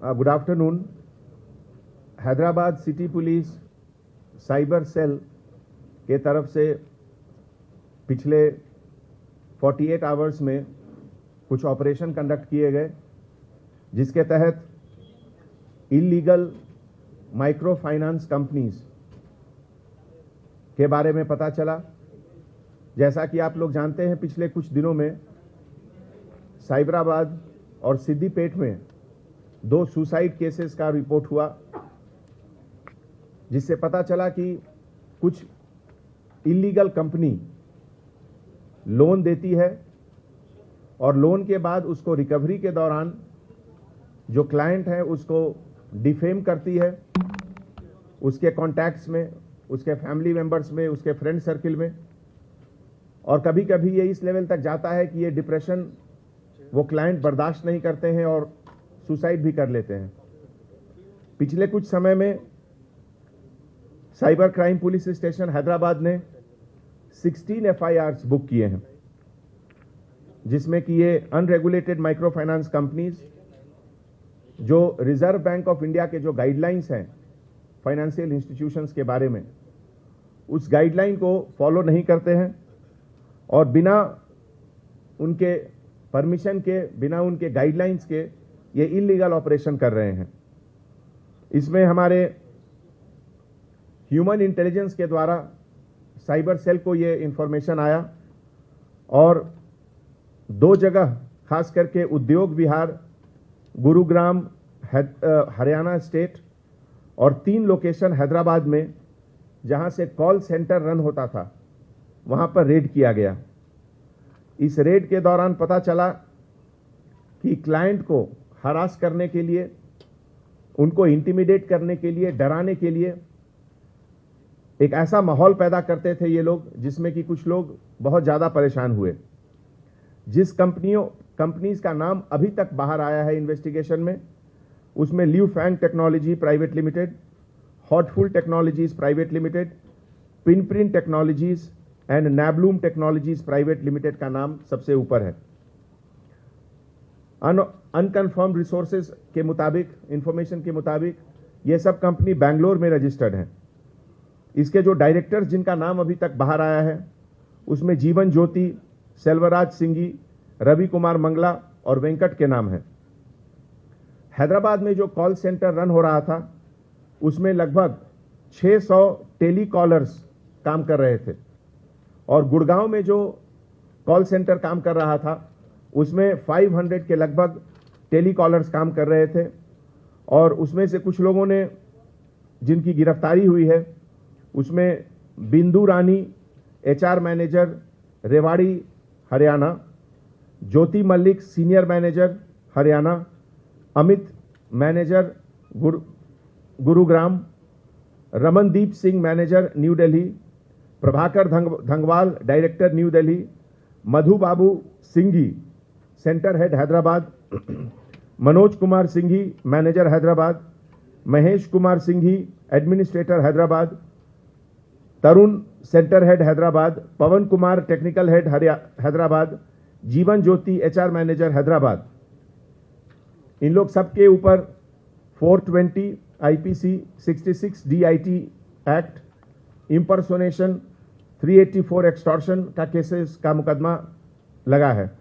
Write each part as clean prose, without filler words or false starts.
Good afternoon. Hyderabad city police cyber cell के तरफ से पिछले 48 आवर्स में कुछ ऑपरेशन कंडक्ट किए गए, जिसके तहत इलीगल माइक्रो फाइनेंस कंपनीज के बारे में पता चला। जैसा कि आप लोग जानते हैं, पिछले कुछ दिनों में साइबराबाद और सिद्दीपेट में 2 सुसाइड केसेस का रिपोर्ट हुआ, जिससे पता चला कि कुछ इलीगल कंपनी लोन देती है और लोन के बाद उसको रिकवरी के दौरान जो क्लाइंट है उसको डिफेम करती है, उसके कॉन्टैक्ट्स में, उसके फैमिली मेंबर्स में, उसके फ्रेंड सर्किल में, और कभी कभी ये इस लेवल तक जाता है कि ये डिप्रेशन वो क्लाइंट बर्दाश्त नहीं करते हैं और सुसाइड भी कर लेते हैं। पिछले कुछ समय में cyber crime police station Hyderabad ने 16 FIRs बुक किए हैं, जिसमें कि ये अनरेगुलेटेड माइक्रो फाइनेंस कंपनीज जो रिजर्व बैंक ऑफ इंडिया के जो गाइडलाइंस हैं फाइनेंशियल इंस्टीट्यूशंस के बारे में, उस गाइडलाइन को फॉलो नहीं करते हैं और बिना उनके परमिशन के, बिना उनके गाइडलाइंस के ये इलीगल ऑपरेशन कर रहे हैं। इसमें हमारे ह्यूमन इंटेलिजेंस के द्वारा साइबर सेल को ये इंफॉर्मेशन आया और 2 जगह, खास करके उद्योग विहार, गुरुग्राम हरियाणा स्टेट, और 3 लोकेशन हैदराबाद में जहां से कॉल सेंटर रन होता था, वहां पर रेड किया गया। इस रेड के दौरान पता चला कि क्लाइंट को हरास करने के लिए, उनको इंटिमिडेट करने के लिए, डराने के लिए एक ऐसा माहौल पैदा करते थे ये लोग, जिसमें कि कुछ लोग बहुत ज़्यादा परेशान हुए। जिस कंपनीज का नाम अभी तक बाहर आया है इन्वेस्टिगेशन में, उसमें Liu Fang technology private limited, Hotful technologies private limited, Pinprint technologies and Nabloom technologies private limited का नाम सबसे ऊपर है। अनकन्फर्म्ड रिसोर्सेज के मुताबिक, इंफॉर्मेशन के मुताबिक, ये सब कंपनी बैंगलोर में रजिस्टर्ड है। इसके जो डायरेक्टर्स जिनका नाम अभी तक बाहर आया है, उसमें जीवन ज्योति, सेल्वराज सिंघी, रवि कुमार मंगला और वेंकट के नाम है। हैदराबाद में जो कॉल सेंटर रन हो रहा था, उसमें लगभग 600 टेलीकॉलर्स काम कर रहे थे, और गुड़गांव में जो कॉल सेंटर काम कर रहा था, उसमें 500 के लगभग टेलीकॉलर्स काम कर रहे थे। और उसमें से कुछ लोगों ने, जिनकी गिरफ्तारी हुई है, उसमें Bindu Rani, HR manager, Rewari Haryana, Jyoti Mallik, senior manager Haryana, Amit manager Gurugram, Ramandeep Singh manager New Delhi, Prabhakar Dhangwal director New Delhi, Madhu Babu Singhi centre head Hyderabad, Manoj Kumar Singhi manager Hyderabad, Mahesh Kumar Singhi administrator Hyderabad, Tarun centre head Hyderabad, Pawan Kumar technical head Hyderabad, Jeevan Jyoti HR manager Hyderabad. इन लोग सबके ऊपर 420 IPC 66 DIT act, impersonation, 384 extortion का केसेस का मुकदमा लगा है।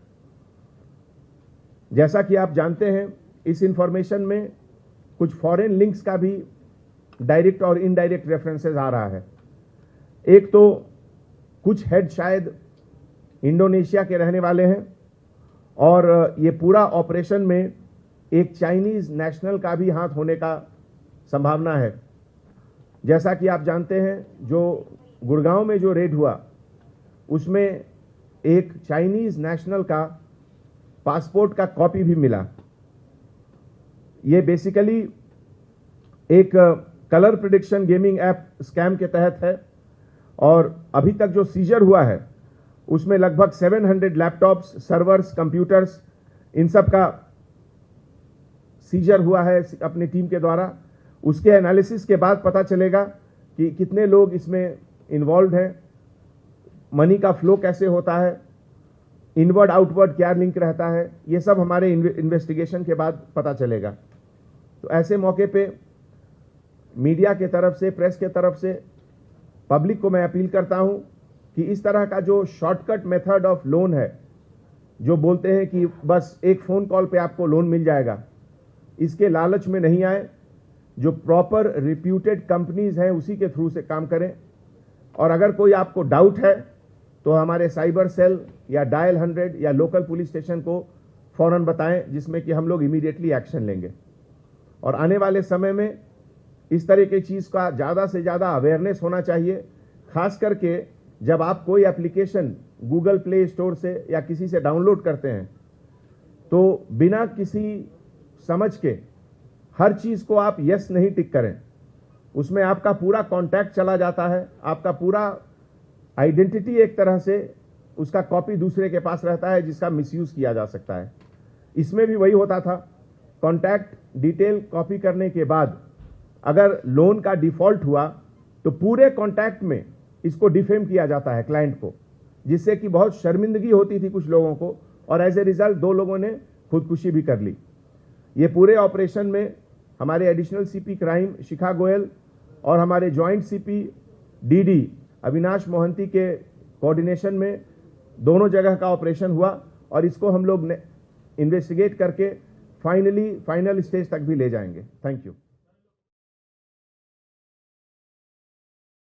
जैसा कि आप जानते हैं, इस इंफॉर्मेशन में कुछ फॉरेन लिंक्स का भी डायरेक्ट और इनडायरेक्ट रेफरेंसेस आ रहा है। एक तो कुछ हेड शायद इंडोनेशिया के रहने वाले हैं, और ये पूरा ऑपरेशन में एक चाइनीज नेशनल का भी हाथ होने का संभावना है। जैसा कि आप जानते हैं, जो गुड़गांव में जो रेड हुआ, उसमें एक चाइनीज नेशनल का पासपोर्ट का कॉपी भी मिला। ये बेसिकली एक colour prediction gaming app scam के तहत है, और अभी तक जो सीजर हुआ है उसमें लगभग 700 लैपटॉप्स, सर्वर्स, कंप्यूटर्स, इन सब का सीजर हुआ है अपनी टीम के द्वारा। उसके एनालिसिस के बाद पता चलेगा कि कितने लोग इसमें इन्वॉल्व हैं, मनी का फ्लो कैसे होता है, इनवर्ड आउटवर्ड क्या लिंक रहता है, ये सब हमारे इन्वेस्टिगेशन के बाद पता चलेगा। तो ऐसे मौके पे मीडिया के तरफ से, प्रेस के तरफ से पब्लिक को मैं अपील करता हूं कि इस तरह का जो शॉर्टकट मेथड ऑफ लोन है, जो बोलते हैं कि बस एक फोन कॉल पे आपको लोन मिल जाएगा, इसके लालच में नहीं आए। जो प्रॉपर रिप्यूटेड कंपनीज हैं उसी के थ्रू से काम करें। और अगर कोई आपको डाउट है तो हमारे साइबर सेल या डायल 100 या लोकल पुलिस स्टेशन को फौरन बताएं, जिसमें कि हम लोग इमीडिएटली एक्शन लेंगे। और आने वाले समय में इस तरह की चीज का ज्यादा से ज्यादा अवेयरनेस होना चाहिए, खास करके जब आप कोई एप्लीकेशन गूगल प्ले स्टोर से या किसी से डाउनलोड करते हैं तो बिना किसी समझ के हर चीज को आप यस नहीं टिक करें। उसमें आपका पूरा कॉन्टैक्ट चला जाता है, आपका पूरा आइडेंटिटी एक तरह से उसका कॉपी दूसरे के पास रहता है, जिसका मिसयूज किया जा सकता है। इसमें भी वही होता था, कॉन्टैक्ट डिटेल कॉपी करने के बाद अगर लोन का डिफॉल्ट हुआ तो पूरे कॉन्टैक्ट में इसको डिफेम किया जाता है क्लाइंट को, जिससे कि बहुत शर्मिंदगी होती थी कुछ लोगों को, और एज ए रिजल्ट 2 लोगों ने खुदकुशी भी कर ली। ये पूरे ऑपरेशन में हमारे एडिशनल सीपी क्राइम शिखा गोयल और हमारे joint CP DD Avinash Mohanty के कोऑर्डिनेशन में दोनों जगह का ऑपरेशन हुआ, और इसको हम लोग इन्वेस्टिगेट करके फाइनल स्टेज तक भी ले जाएंगे। Thank you.